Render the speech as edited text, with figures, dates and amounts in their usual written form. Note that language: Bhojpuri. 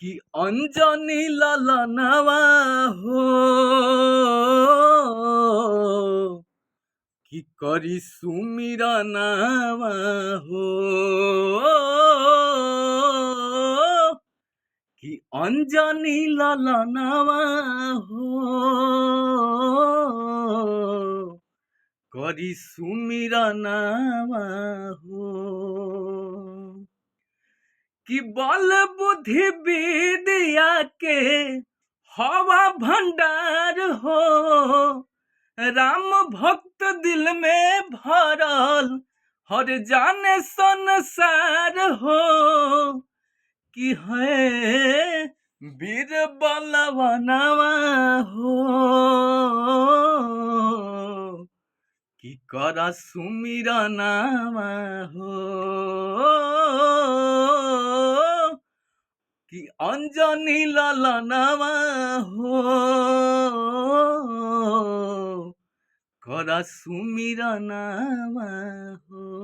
কি অঞ্জনী লালনাওয়া হো, কি করি সুমিরনাওয়া হো, কি অঞ্জনী লালনাওয়া হো, করি সুমিরনাওয়া হো। कि बल बुद्धि विद्या के हवा भंडार हो, राम भक्त दिल में भरल हर जाने संसार हो, कि है वीर बलवनवा हो, कि कर सुमिरनावा हो, कि अंजनी ललनावा हो, कर सुमिरनावा हो।